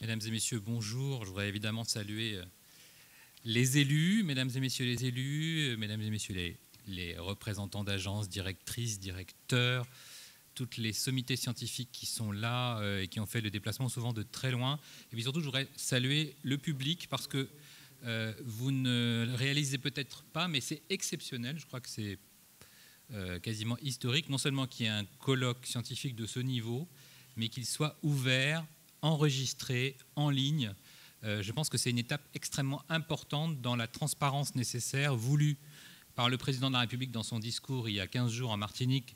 Mesdames et messieurs, bonjour. Je voudrais évidemment saluer les élus, mesdames et messieurs les élus, mesdames et messieurs les représentants d'agences, directrices, directeurs, toutes les sommités scientifiques qui sont là et qui ont fait le déplacement souvent de très loin. Et puis surtout, je voudrais saluer le public parce que vous ne le réalisez peut-être pas, mais c'est exceptionnel. Je crois que c'est quasiment historique, non seulement qu'il y ait un colloque scientifique de ce niveau, mais qu'il soit ouvert, enregistré, en ligne. Je pense que c'est une étape extrêmement importante dans la transparence nécessaire voulue par le président de la République dans son discours il y a 15 jours en Martinique.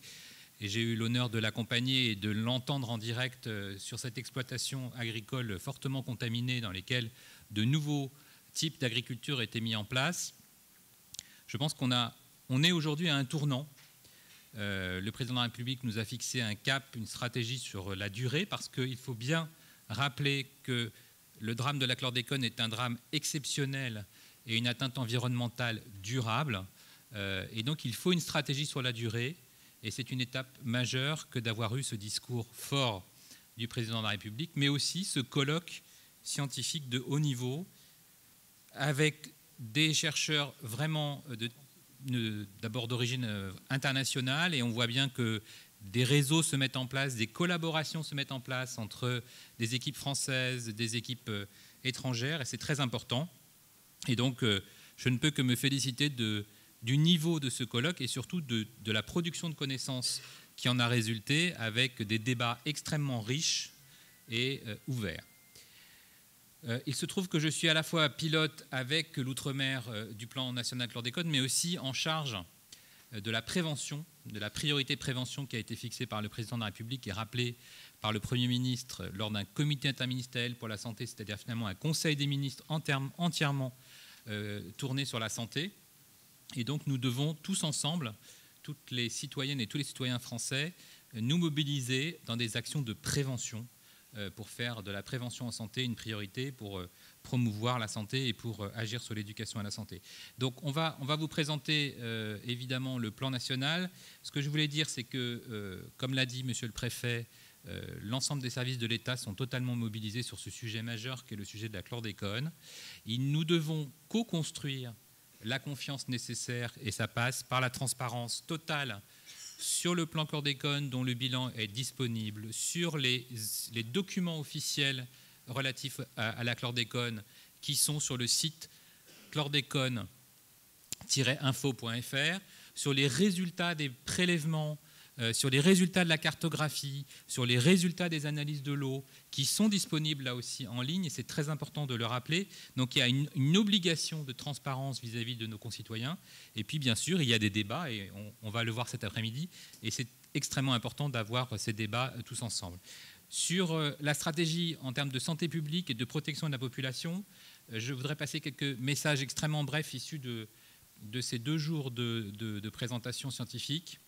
Et j'ai eu l'honneur de l'accompagner et de l'entendre en direct sur cette exploitation agricole fortement contaminée dans laquelle de nouveaux types d'agriculture étaient mis en place. Je pense qu'on est aujourd'hui à un tournant. Le président de la République nous a fixé un cap, une stratégie sur la durée, parce qu'il faut bien rappeler que le drame de la chlordécone est un drame exceptionnel et une atteinte environnementale durable. Et donc il faut une stratégie sur la durée. Et c'est une étape majeure que d'avoir eu ce discours fort du président de la République, mais aussi ce colloque scientifique de haut niveau avec des chercheurs vraiment d'abord d'origine internationale, et on voit bien que des réseaux se mettent en place, des collaborations se mettent en place entre des équipes françaises, des équipes étrangères, et c'est très important. Et donc, je ne peux que me féliciter du niveau de ce colloque et surtout de la production de connaissances qui en a résulté, avec des débats extrêmement riches et ouverts. Il se trouve que je suis à la fois pilote avec l'outre-mer du plan national chlordécone, mais aussi en charge de la prévention, de la priorité prévention qui a été fixée par le président de la République et rappelée par le Premier ministre lors d'un comité interministériel pour la santé, c'est-à-dire finalement un conseil des ministres entièrement tourné sur la santé. Et donc nous devons tous ensemble, toutes les citoyennes et tous les citoyens français, nous mobiliser dans des actions de prévention pour faire de la prévention en santé une priorité, pour promouvoir la santé et pour agir sur l'éducation à la santé. Donc on va vous présenter évidemment le plan national. Ce que je voulais dire, c'est que, comme l'a dit Monsieur le Préfet, l'ensemble des services de l'État sont totalement mobilisés sur ce sujet majeur qui est le sujet de la chlordécone. Nous devons co-construire la confiance nécessaire, et ça passe par la transparence totale sur le plan chlordécone dont le bilan est disponible, sur les documents officiels relatifs à la chlordécone qui sont sur le site chlordécone-info.fr, sur les résultats des prélèvements, sur les résultats de la cartographie, sur les résultats des analyses de l'eau qui sont disponibles là aussi en ligne, et c'est très important de le rappeler. Donc il y a une obligation de transparence vis-à-vis de nos concitoyens, et puis bien sûr il y a des débats, et on va le voir cet après-midi, et c'est extrêmement important d'avoir ces débats tous ensemble. Sur la stratégie en termes de santé publique et de protection de la population, je voudrais passer quelques messages extrêmement brefs issus de ces 2 jours de présentation scientifique.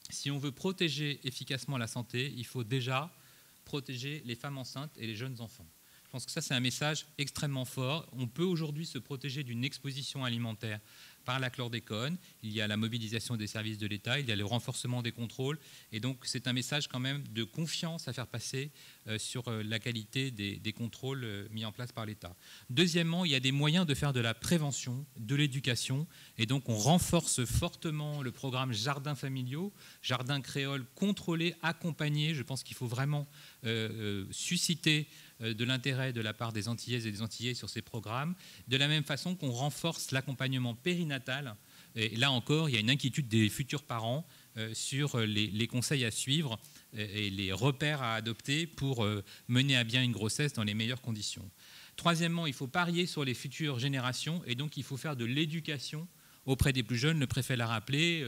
Si on veut protéger efficacement la santé, il faut déjà protéger les femmes enceintes et les jeunes enfants. Je pense que ça, c'est un message extrêmement fort. On peut aujourd'hui se protéger d'une exposition alimentaire par la chlordécone. Il y a la mobilisation des services de l'État, il y a le renforcement des contrôles. Et donc, c'est un message quand même de confiance à faire passer sur la qualité des contrôles mis en place par l'État. Deuxièmement, il y a des moyens de faire de la prévention, de l'éducation. Et donc, on renforce fortement le programme Jardins familiaux, jardins créoles contrôlés, accompagnés. Je pense qu'il faut vraiment susciter de l'intérêt de la part des Antillaises et des Antillais sur ces programmes, de la même façon qu'on renforce l'accompagnement périnatal. Et là encore, il y a une inquiétude des futurs parents sur les conseils à suivre et les repères à adopter pour mener à bien une grossesse dans les meilleures conditions. Troisièmement, il faut parier sur les futures générations, et donc il faut faire de l'éducation auprès des plus jeunes. Le préfet l'a rappelé,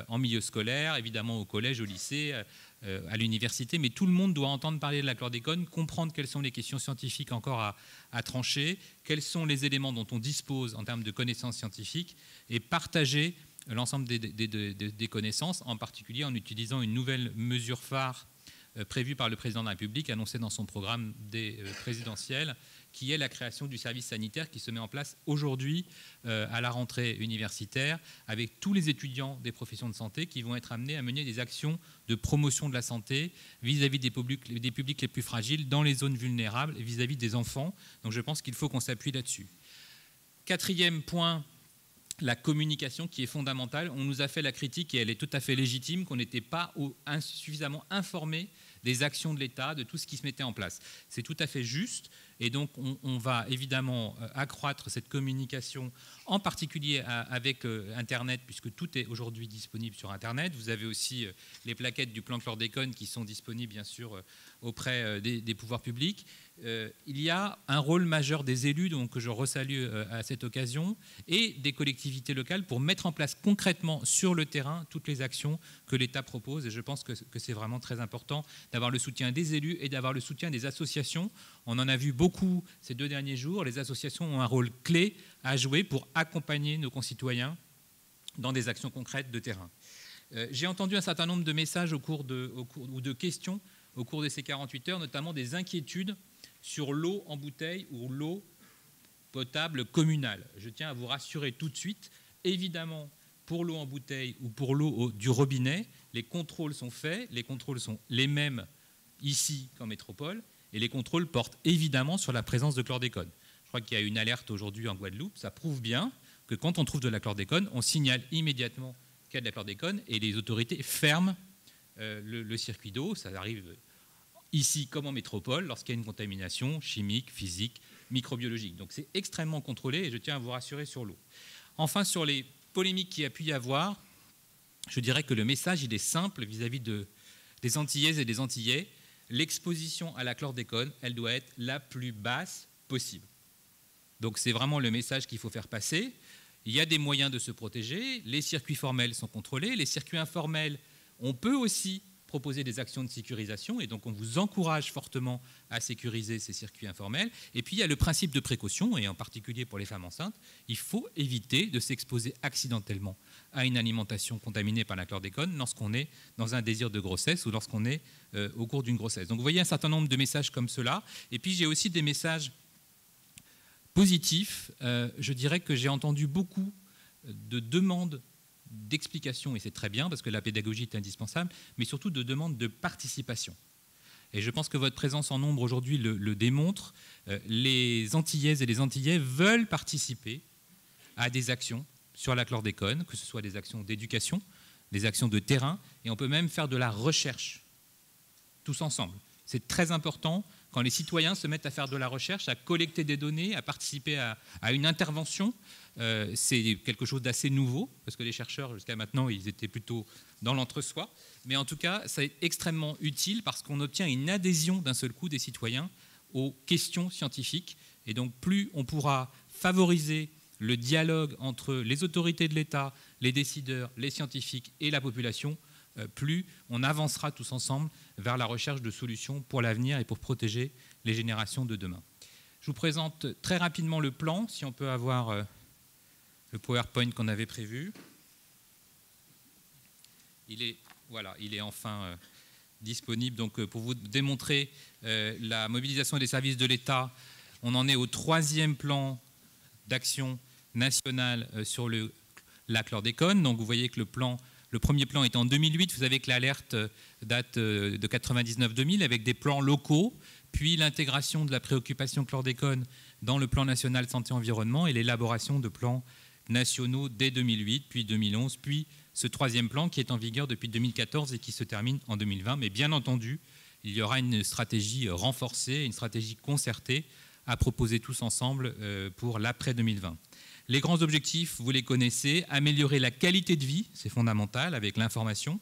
en milieu scolaire, évidemment au collège, au lycée, à l'université, mais tout le monde doit entendre parler de la chlordécone, comprendre quelles sont les questions scientifiques encore à trancher, quels sont les éléments dont on dispose en termes de connaissances scientifiques, et partager l'ensemble des connaissances, en particulier en utilisant une nouvelle mesure phare prévu par le président de la République, annoncé dans son programme présidentiel, qui est la création du service sanitaire qui se met en place aujourd'hui à la rentrée universitaire, avec tous les étudiants des professions de santé qui vont être amenés à mener des actions de promotion de la santé vis-à-vis des publics les plus fragiles, dans les zones vulnérables et vis-à-vis des enfants. Donc je pense qu'il faut qu'on s'appuie là-dessus. Quatrième point, la communication qui est fondamentale. On nous a fait la critique, et elle est tout à fait légitime, qu'on n'était pas suffisamment informé des actions de l'État, de tout ce qui se mettait en place. C'est tout à fait juste, et donc on va évidemment accroître cette communication, en particulier avec Internet, puisque tout est aujourd'hui disponible sur Internet. Vous avez aussi les plaquettes du plan chlordécone qui sont disponibles, bien sûr, auprès des pouvoirs publics. Il y a un rôle majeur des élus, donc que je resalue à cette occasion, et des collectivités locales pour mettre en place concrètement sur le terrain toutes les actions que l'État propose. Et je pense que c'est vraiment très important d'avoir le soutien des élus et d'avoir le soutien des associations. On en a vu beaucoup ces 2 derniers jours. Les associations ont un rôle clé à jouer pour accompagner nos concitoyens dans des actions concrètes de terrain. J'ai entendu un certain nombre de messages ou de questions au cours de ces 48 heures, notamment des inquiétudes sur l'eau en bouteille ou l'eau potable communale. Je tiens à vous rassurer tout de suite, évidemment, pour l'eau en bouteille ou pour l'eau du robinet, les contrôles sont faits, les contrôles sont les mêmes ici qu'en métropole, et les contrôles portent évidemment sur la présence de chlordécone. Je crois qu'il y a une alerte aujourd'hui en Guadeloupe, ça prouve bien que quand on trouve de la chlordécone, on signale immédiatement qu'il y a de la chlordécone et les autorités ferment le circuit d'eau. Ça arrive ici comme en métropole, lorsqu'il y a une contamination chimique, physique, microbiologique. Donc c'est extrêmement contrôlé et je tiens à vous rassurer sur l'eau. Enfin, sur les polémiques qu'il y a pu y avoir, je dirais que le message il est simple vis-à-vis des Antillaises et des Antillais. L'exposition à la chlordécone, elle doit être la plus basse possible. Donc c'est vraiment le message qu'il faut faire passer. Il y a des moyens de se protéger, les circuits formels sont contrôlés, les circuits informels, on peut aussi proposer des actions de sécurisation, et donc on vous encourage fortement à sécuriser ces circuits informels. Et puis il y a le principe de précaution, et en particulier pour les femmes enceintes, il faut éviter de s'exposer accidentellement à une alimentation contaminée par la chlordécone lorsqu'on est dans un désir de grossesse ou lorsqu'on est au cours d'une grossesse. Donc vous voyez un certain nombre de messages comme cela. Et puis j'ai aussi des messages positifs. Je dirais que j'ai entendu beaucoup de demandes d'explication, et c'est très bien parce que la pédagogie est indispensable, mais surtout de demandes de participation. Et je pense que votre présence en nombre aujourd'hui le démontre. Les Antillaises et les Antillais veulent participer à des actions sur la chlordécone, que ce soit des actions d'éducation, des actions de terrain, et on peut même faire de la recherche, tous ensemble. C'est très important quand les citoyens se mettent à faire de la recherche, à collecter des données, à participer à une intervention. C'est quelque chose d'assez nouveau, parce que les chercheurs, jusqu'à maintenant, ils étaient plutôt dans l'entre-soi. Mais en tout cas, c'est extrêmement utile parce qu'on obtient une adhésion d'un seul coup des citoyens aux questions scientifiques. Et donc, plus on pourra favoriser le dialogue entre les autorités de l'État, les décideurs, les scientifiques et la population, plus on avancera tous ensemble vers la recherche de solutions pour l'avenir et pour protéger les générations de demain. Je vous présente très rapidement le plan, si on peut avoir le PowerPoint qu'on avait prévu. Il est enfin disponible. Donc, pour vous démontrer la mobilisation des services de l'État, on en est au 3e plan d'action nationale sur la chlordécone. Donc, vous voyez que le premier plan est en 2008. Vous savez que l'alerte date de 99-2000 avec des plans locaux, puis l'intégration de la préoccupation chlordécone dans le plan national santé-environnement et l'élaboration de plans nationaux dès 2008, puis 2011, puis ce 3e plan qui est en vigueur depuis 2014 et qui se termine en 2020. Mais bien entendu, il y aura une stratégie renforcée, une stratégie concertée à proposer tous ensemble pour l'après-2020. Les grands objectifs, vous les connaissez, améliorer la qualité de vie, c'est fondamental avec l'information,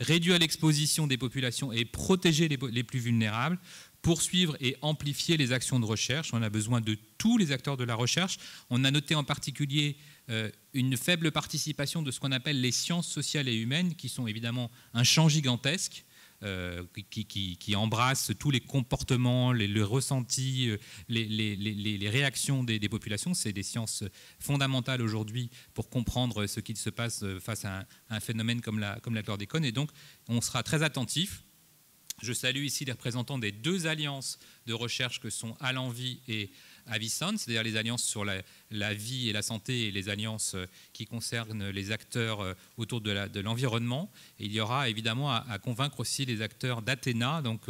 réduire l'exposition des populations et protéger les plus vulnérables, poursuivre et amplifier les actions de recherche. On a besoin de tous les acteurs de la recherche. On a noté en particulier une faible participation de ce qu'on appelle les sciences sociales et humaines, qui sont évidemment un champ gigantesque, qui embrasse tous les comportements, les ressentis, les réactions des populations. C'est des sciences fondamentales aujourd'hui pour comprendre ce qu'il se passe face à un phénomène comme la chlordécone. Et donc, on sera très attentif Je salue ici les représentants des 2 alliances de recherche que sont Alenvie et Avison, c'est-à-dire les alliances sur la vie et la santé et les alliances qui concernent les acteurs autour de l'environnement. Et il y aura évidemment à convaincre aussi les acteurs d'Athéna, donc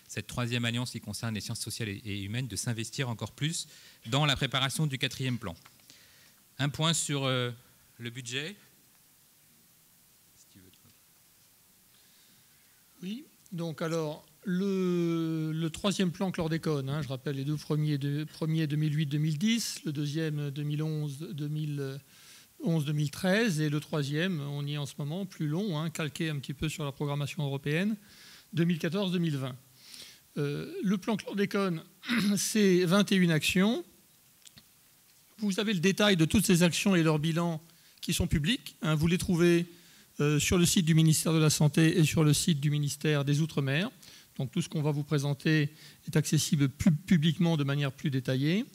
cette 3e alliance qui concerne les sciences sociales et humaines, de s'investir encore plus dans la préparation du 4e plan. Un point sur le budget. Oui, donc alors, le 3e plan chlordécone, je rappelle les 2 premiers 2008-2010, le 2e 2011-2013 et le 3e, on y est en ce moment, plus long, calqué un petit peu sur la programmation européenne, 2014-2020. Le plan chlordécone, c'est 21 actions. Vous avez le détail de toutes ces actions et leurs bilans qui sont publics. Vous les trouvez sur le site du ministère de la Santé et sur le site du ministère des Outre-mer. Donc tout ce qu'on va vous présenter est accessible publiquement de manière plus détaillée.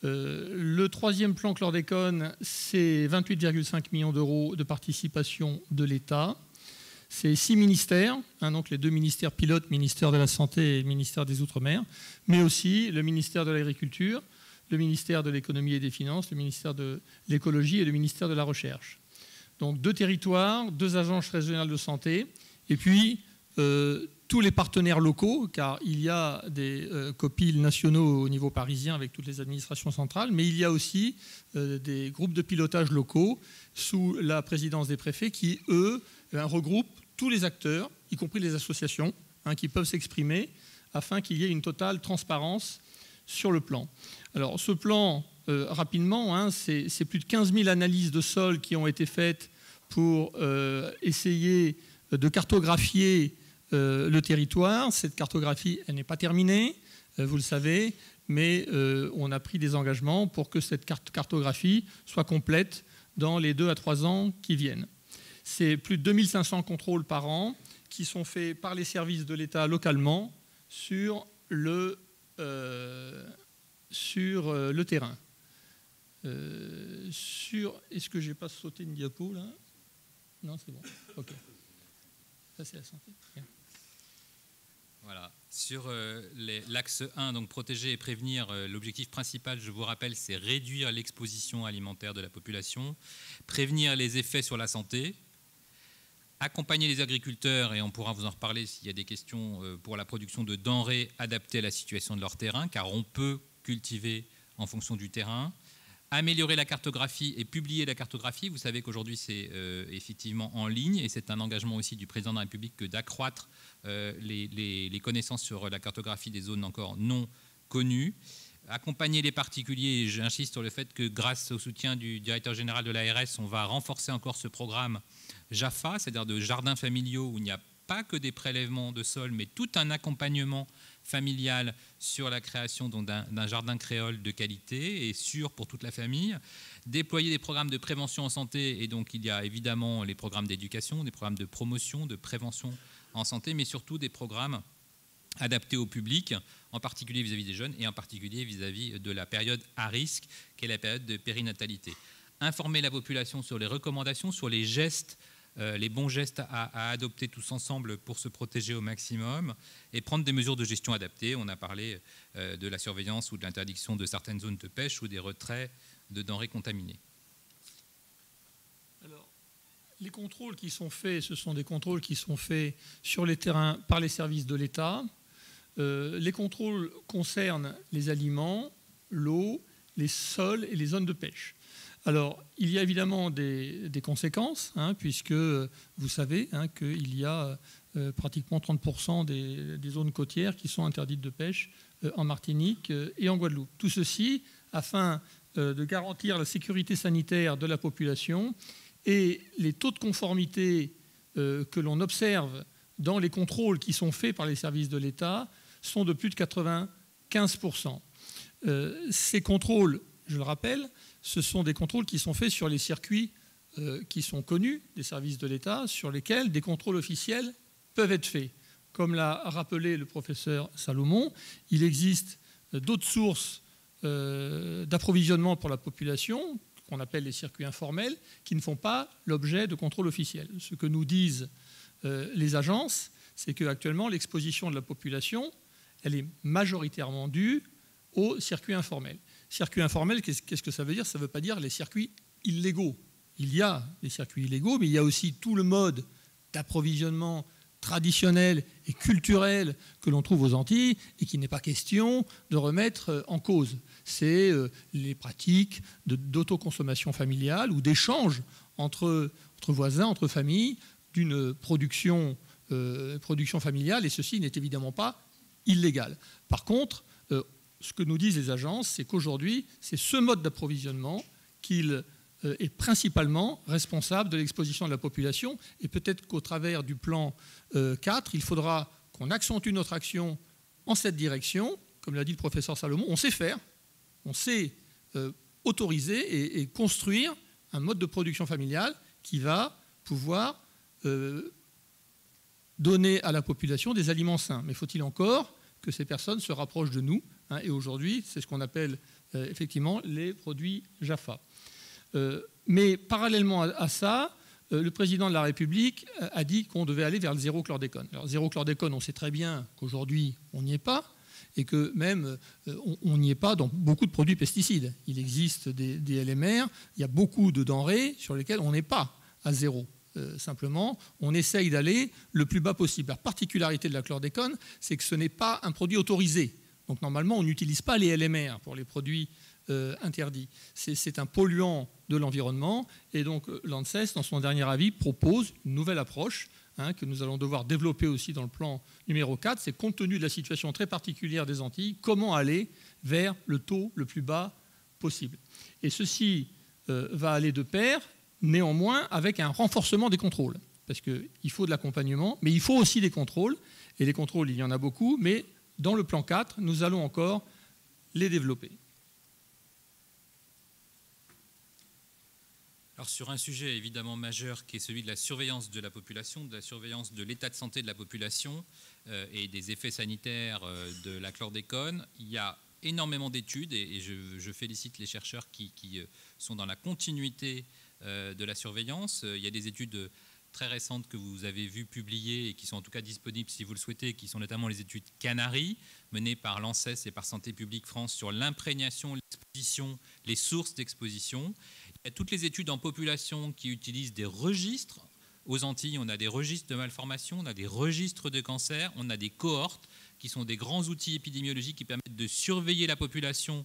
Le 3e plan chlordécone, c'est 28,5 millions d'euros de participation de l'État. C'est 6 ministères, donc les 2 ministères pilotes, ministère de la Santé et ministère des Outre-mer, mais aussi le ministère de l'Agriculture, le ministère de l'Économie et des Finances, le ministère de l'Écologie et le ministère de la Recherche. Donc 2 territoires, 2 agences régionales de santé, et puis tous les partenaires locaux, car il y a des COPIL nationaux au niveau parisien avec toutes les administrations centrales, mais il y a aussi des groupes de pilotage locaux sous la présidence des préfets qui, eux, regroupent tous les acteurs, y compris les associations, qui peuvent s'exprimer afin qu'il y ait une totale transparence sur le plan. Alors ce plan, rapidement, c'est plus de 15 000 analyses de sol qui ont été faites pour essayer de cartographier le territoire. Cette cartographie, elle n'est pas terminée, vous le savez, mais on a pris des engagements pour que cette cartographie soit complète dans les 2 à 3 ans qui viennent. C'est plus de 2500 contrôles par an qui sont faits par les services de l'État localement sur le terrain. Est-ce que je n'ai pas sauté une diapo là? Non, c'est bon. Ok. Ça, c'est la santé. Bien. Voilà. Sur l'axe 1, donc protéger et prévenir, l'objectif principal, je vous rappelle, c'est réduire l'exposition alimentaire de la population, prévenir les effets sur la santé, accompagner les agriculteurs, et on pourra vous en reparler s'il y a des questions, pour la production de denrées adaptées à la situation de leur terrain, car on peut cultiver en fonction du terrain. Améliorer la cartographie et publier la cartographie. Vous savez qu'aujourd'hui, c'est effectivement en ligne, et c'est un engagement aussi du président de la République que d'accroître les connaissances sur la cartographie des zones encore non connues. Accompagner les particuliers, et j'insiste sur le fait que grâce au soutien du directeur général de l'ARS, on va renforcer encore ce programme JAFA, c'est-à-dire de jardins familiaux où il n'y a pas que des prélèvements de sol, mais tout un accompagnement familial sur la création d'un jardin créole de qualité et sûr pour toute la famille. Déployer des programmes de prévention en santé, et donc il y a évidemment les programmes d'éducation, des programmes de promotion, de prévention en santé, mais surtout des programmes adaptés au public, en particulier vis-à-vis des jeunes et en particulier vis-à-vis de la période à risque, qui est la période de périnatalité. Informer la population sur les recommandations, sur les gestes, les bons gestes à adopter tous ensemble pour se protéger au maximum, et prendre des mesures de gestion adaptées. On a parlé de la surveillance ou de l'interdiction de certaines zones de pêche ou des retraits de denrées contaminées. Alors, les contrôles qui sont faits, ce sont des contrôles qui sont faits sur les terrains par les services de l'État. Les contrôles concernent les aliments, l'eau, les sols et les zones de pêche. Alors, il y a évidemment des conséquences, puisque vous savez qu'il y a pratiquement 30% des zones côtières qui sont interdites de pêche en Martinique et en Guadeloupe. Tout ceci afin de garantir la sécurité sanitaire de la population, et les taux de conformité que l'on observe dans les contrôles qui sont faits par les services de l'État sont de plus de 95%. Ces contrôles, je le rappelle, ce sont des contrôles qui sont faits sur les circuits qui sont connus des services de l'État, sur lesquels des contrôles officiels peuvent être faits. Comme l'a rappelé le professeur Salomon, il existe d'autres sources d'approvisionnement pour la population, qu'on appelle les circuits informels, qui ne font pas l'objet de contrôles officiels. Ce que nous disent les agences, c'est qu'actuellement, l'exposition de la population, elle est majoritairement due aux circuits informels. Circuits informels, qu'est-ce que ça veut dire? Ça ne veut pas dire les circuits illégaux. Il y a des circuits illégaux, mais il y a aussi tout le mode d'approvisionnement traditionnel et culturel que l'on trouve aux Antilles et qui n'est pas question de remettre en cause. C'est les pratiques d'autoconsommation familiale ou d'échange entre voisins, entre familles, d'une production familiale, et ceci n'est évidemment pas illégal. Par contre, ce que nous disent les agences, c'est qu'aujourd'hui, c'est ce mode d'approvisionnement qu'il est principalement responsable de l'exposition de la population, et peut-être qu'au travers du plan 4, il faudra qu'on accentue notre action en cette direction. Comme l'a dit le professeur Salomon, on sait faire, on sait autoriser et construire un mode de production familiale qui va pouvoir donner à la population des aliments sains. Mais faut-il encore que ces personnes se rapprochent de nous, hein, et aujourd'hui, c'est ce qu'on appelle effectivement les produits Jaffa. Mais parallèlement à ça, le président de la République a dit qu'on devait aller vers le zéro chlordécone. Alors, zéro chlordécone, on sait très bien qu'aujourd'hui, on n'y est pas, et que même on n'y est pas dans beaucoup de produits pesticides. Il existe des LMR, il y a beaucoup de denrées sur lesquelles on n'est pas à zéro. Simplement, on essaye d'aller le plus bas possible. La particularité de la chlordécone, c'est que ce n'est pas un produit autorisé. Donc normalement, on n'utilise pas les LMR pour les produits interdits. C'est un polluant de l'environnement, et donc l'ANSES, dans son dernier avis, propose une nouvelle approche, hein, que nous allons devoir développer aussi dans le plan numéro 4. C'est, compte tenu de la situation très particulière des Antilles, comment aller vers le taux le plus bas possible. Et ceci va aller de pair, néanmoins, avec un renforcement des contrôles. Parce qu'il faut de l'accompagnement, mais il faut aussi des contrôles. Et les contrôles, il y en a beaucoup, mais dans le plan 4, nous allons encore les développer. Alors sur un sujet évidemment majeur qui est celui de la surveillance de la population, de la surveillance de l'état de santé de la population et des effets sanitaires de la chlordécone, il y a énormément d'études et je félicite les chercheurs qui sont dans la continuité de la surveillance. Il y a des études très récentes que vous avez vues publiées et qui sont en tout cas disponibles si vous le souhaitez, qui sont notamment les études Canaries, menées par l'ANSES et par Santé publique France sur l'imprégnation, l'exposition, les sources d'exposition. Il y a toutes les études en population qui utilisent des registres. Aux Antilles, on a des registres de malformations, on a des registres de cancer, on a des cohortes qui sont des grands outils épidémiologiques qui permettent de surveiller la population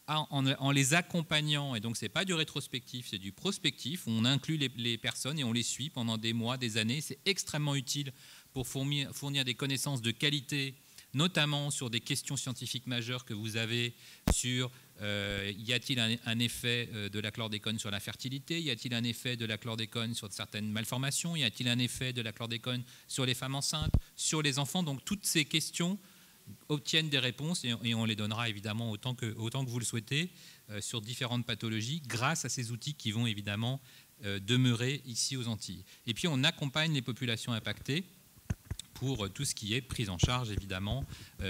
en les accompagnant. Et donc, ce n'est pas du rétrospectif, c'est du prospectif. On inclut les personnes et on les suit pendant des mois, des années. C'est extrêmement utile pour fournir des connaissances de qualité, notamment sur des questions scientifiques majeures que vous avez sur y a-t-il un effet de la chlordécone sur la fertilité, y a-t-il un effet de la chlordécone sur certaines malformations, y a-t-il un effet de la chlordécone sur les femmes enceintes, sur les enfants. Donc toutes ces questions obtiennent des réponses et on les donnera évidemment autant que vous le souhaitez sur différentes pathologies grâce à ces outils qui vont évidemment demeurer ici aux Antilles. Et puis on accompagne les populations impactées pour tout ce qui est prise en charge, évidemment,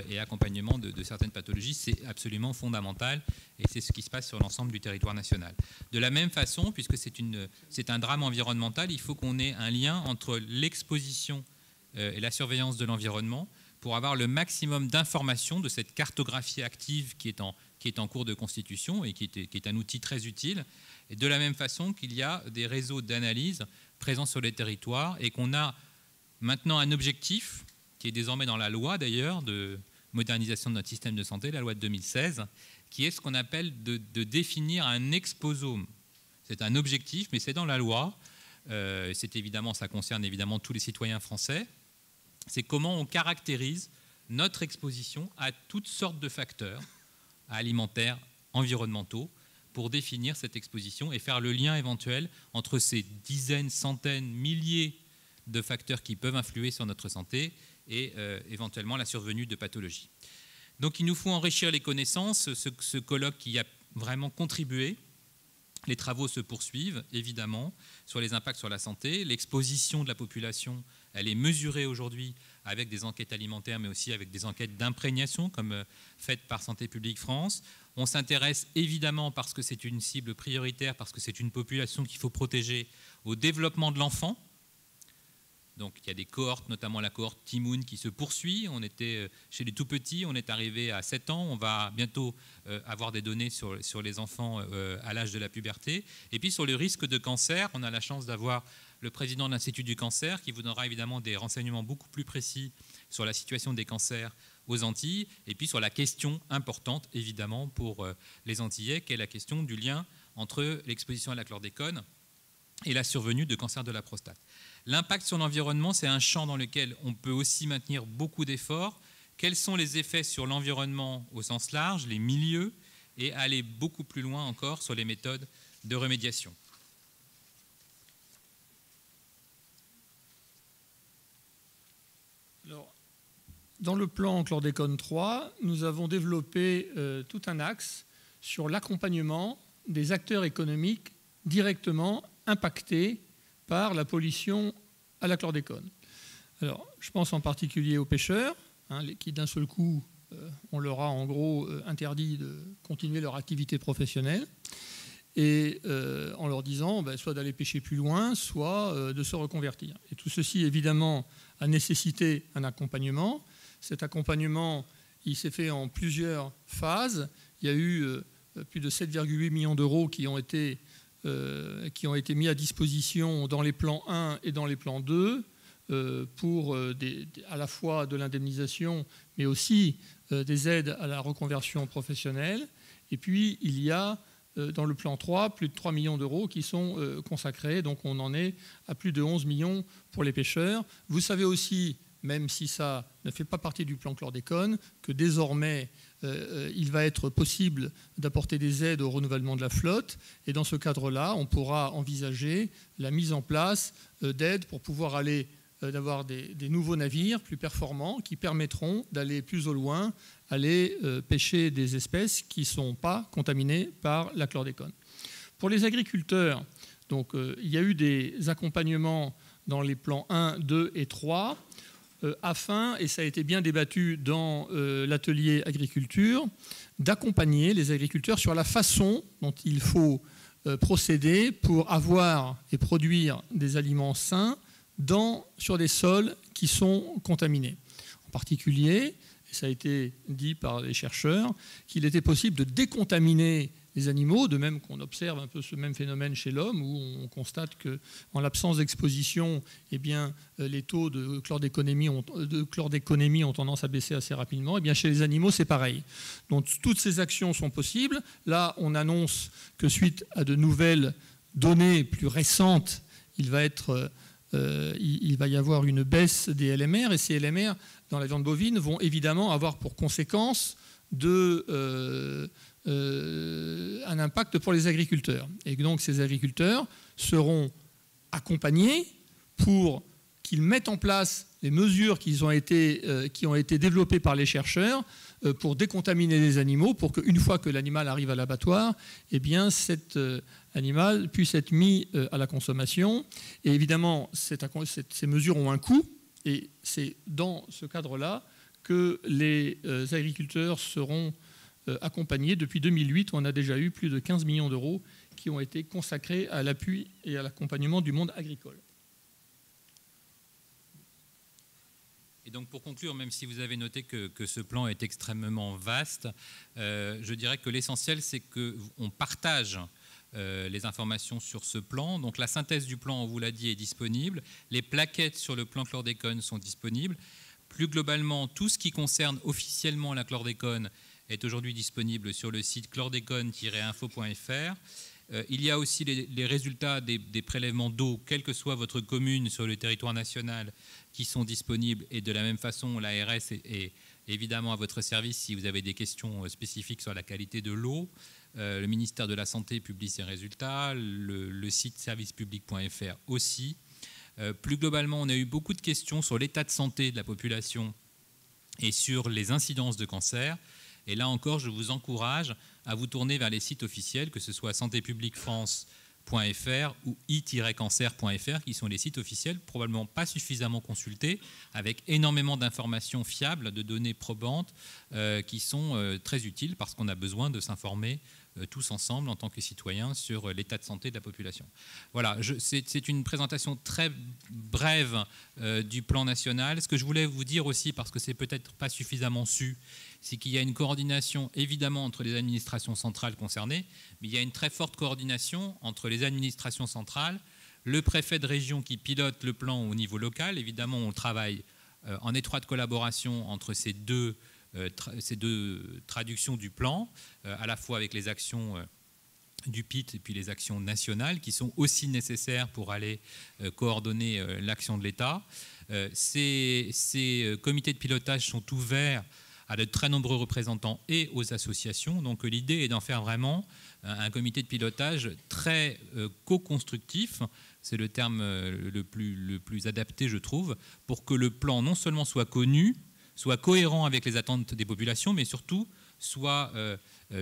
et accompagnement de certaines pathologies. C'est absolument fondamental, et c'est ce qui se passe sur l'ensemble du territoire national. De la même façon, puisque c'est un drame environnemental, il faut qu'on ait un lien entre l'exposition et la surveillance de l'environnement pour avoir le maximum d'informations de cette cartographie active qui est en cours de constitution et qui est un outil très utile. Et de la même façon qu'il y a des réseaux d'analyse présents sur les territoires et qu'on a maintenant un objectif, qui est désormais dans la loi d'ailleurs, de modernisation de notre système de santé, la loi de 2016, qui est ce qu'on appelle de définir un exposome. C'est un objectif, mais c'est dans la loi. Ça concerne évidemment tous les citoyens français. C'est comment on caractérise notre exposition à toutes sortes de facteurs alimentaires, environnementaux, pour définir cette exposition et faire le lien éventuel entre ces dizaines, centaines, milliers de facteurs qui peuvent influer sur notre santé et éventuellement la survenue de pathologies. Donc il nous faut enrichir les connaissances. Ce colloque qui a vraiment contribué. Les travaux se poursuivent, évidemment, sur les impacts sur la santé. L'exposition de la population, elle est mesurée aujourd'hui avec des enquêtes alimentaires, mais aussi avec des enquêtes d'imprégnation, comme faites par Santé publique France. On s'intéresse évidemment, parce que c'est une cible prioritaire, parce que c'est une population qu'il faut protéger, au développement de l'enfant. Donc il y a des cohortes, notamment la cohorte Timoun qui se poursuit. On était chez les tout petits, on est arrivé à 7 ans. On va bientôt avoir des données sur les enfants à l'âge de la puberté. Et puis sur le risque de cancer, on a la chance d'avoir le président de l'Institut du cancer qui vous donnera évidemment des renseignements beaucoup plus précis sur la situation des cancers aux Antilles, et puis sur la question importante, évidemment, pour les Antillais, qui est la question du lien entre l'exposition à la chlordécone et la survenue de cancer de la prostate. L'impact sur l'environnement, c'est un champ dans lequel on peut aussi maintenir beaucoup d'efforts. Quels sont les effets sur l'environnement au sens large, les milieux, et aller beaucoup plus loin encore sur les méthodes de remédiation. Alors, dans le plan chlordécone 3, nous avons développé tout un axe sur l'accompagnement des acteurs économiques directement impactés par la pollution à la chlordécone. Alors, je pense en particulier aux pêcheurs, qui d'un seul coup, on leur a en gros interdit de continuer leur activité professionnelle, et en leur disant soit d'aller pêcher plus loin, soit de se reconvertir. Et tout ceci, évidemment, a nécessité un accompagnement. Cet accompagnement, il s'est fait en plusieurs phases. Il y a eu plus de 7,8 millions d'euros qui ont été mis à disposition dans les plans 1 et dans les plans 2 pour à la fois de l'indemnisation, mais aussi des aides à la reconversion professionnelle. Et puis, il y a dans le plan 3 plus de 3 millions d'euros qui sont consacrés. Donc, on en est à plus de 11 millions pour les pêcheurs. Vous savez aussi, même si ça ne fait pas partie du plan chlordécone, que désormais, il va être possible d'apporter des aides au renouvellement de la flotte. Et dans ce cadre-là, on pourra envisager la mise en place d'aides pour pouvoir d'avoir des nouveaux navires plus performants qui permettront d'aller plus au loin, aller pêcher des espèces qui ne sont pas contaminées par la chlordécone. Pour les agriculteurs, donc, il y a eu des accompagnements dans les plans 1, 2 et 3, afin, et ça a été bien débattu dans l'atelier agriculture, d'accompagner les agriculteurs sur la façon dont il faut procéder pour avoir et produire des aliments sains sur des sols qui sont contaminés. En particulier, et ça a été dit par les chercheurs, qu'il était possible de décontaminer les animaux, de même qu'on observe un peu ce même phénomène chez l'homme, où on constate qu'en l'absence d'exposition, eh bien, les taux de chlordéconémie ont tendance à baisser assez rapidement. Eh bien, chez les animaux, c'est pareil. Donc, toutes ces actions sont possibles. Là, on annonce que suite à de nouvelles données plus récentes, il va y avoir une baisse des LMR, et ces LMR, dans la viande bovine, vont évidemment avoir pour conséquence un impact pour les agriculteurs. Et donc ces agriculteurs seront accompagnés pour qu'ils mettent en place les mesures qui ont été développées par les chercheurs pour décontaminer les animaux, pour qu'une fois que l'animal arrive à l'abattoir, eh bien cet animal puisse être mis à la consommation. Et évidemment, ces mesures ont un coût, et c'est dans ce cadre-là que les agriculteurs seront accompagnés. Depuis 2008, on a déjà eu plus de 15 millions d'euros qui ont été consacrés à l'appui et à l'accompagnement du monde agricole. Et donc pour conclure, même si vous avez noté que ce plan est extrêmement vaste, je dirais que l'essentiel, c'est qu'on partage les informations sur ce plan. Donc la synthèse du plan, on vous l'a dit, est disponible. Les plaquettes sur le plan chlordécone sont disponibles. Plus globalement, tout ce qui concerne officiellement la chlordécone est aujourd'hui disponible sur le site chlordécone-info.fr. Il y a aussi les résultats des prélèvements d'eau, quelle que soit votre commune sur le territoire national, qui sont disponibles. Et de la même façon, l'ARS est évidemment à votre service si vous avez des questions spécifiques sur la qualité de l'eau. Le ministère de la Santé publie ses résultats, le site servicepublic.fr aussi. Plus globalement, on a eu beaucoup de questions sur l'état de santé de la population et sur les incidences de cancer. Et là encore, je vous encourage à vous tourner vers les sites officiels, que ce soit santépubliquefrance.fr ou i-cancer.fr, qui sont les sites officiels, probablement pas suffisamment consultés, avec énormément d'informations fiables, de données probantes, qui sont très utiles parce qu'on a besoin de s'informer tous ensemble en tant que citoyens sur l'état de santé de la population. Voilà, c'est une présentation très brève du plan national. Ce que je voulais vous dire aussi, parce que c'est peut-être pas suffisamment su, c'est qu'il y a une coordination évidemment entre les administrations centrales concernées, mais il y a une très forte coordination entre les administrations centrales, le préfet de région qui pilote le plan au niveau local. Évidemment, on travaille en étroite collaboration entre ces deux traductions du plan, à la fois avec les actions du PIT et puis les actions nationales qui sont aussi nécessaires pour aller coordonner l'action de l'État. Ces comités de pilotage sont ouverts à de très nombreux représentants et aux associations. Donc l'idée est d'en faire vraiment un comité de pilotage très co-constructif, c'est le terme le plus adapté, je trouve, pour que le plan non seulement soit connu, soit cohérent avec les attentes des populations, mais surtout soit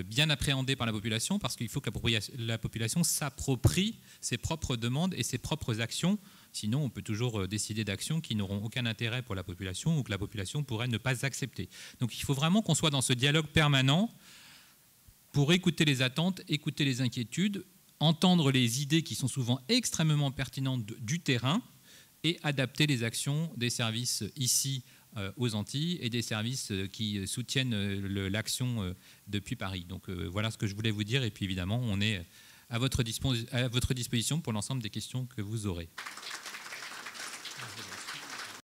bien appréhendé par la population, parce qu'il faut que la population s'approprie ses propres demandes et ses propres actions. Sinon, on peut toujours décider d'actions qui n'auront aucun intérêt pour la population ou que la population pourrait ne pas accepter. Donc il faut vraiment qu'on soit dans ce dialogue permanent pour écouter les attentes, écouter les inquiétudes, entendre les idées qui sont souvent extrêmement pertinentes du terrain et adapter les actions des services ici aux Antilles et des services qui soutiennent l'action depuis Paris. Donc voilà ce que je voulais vous dire, et puis évidemment on est à votre disposition pour l'ensemble des questions que vous aurez.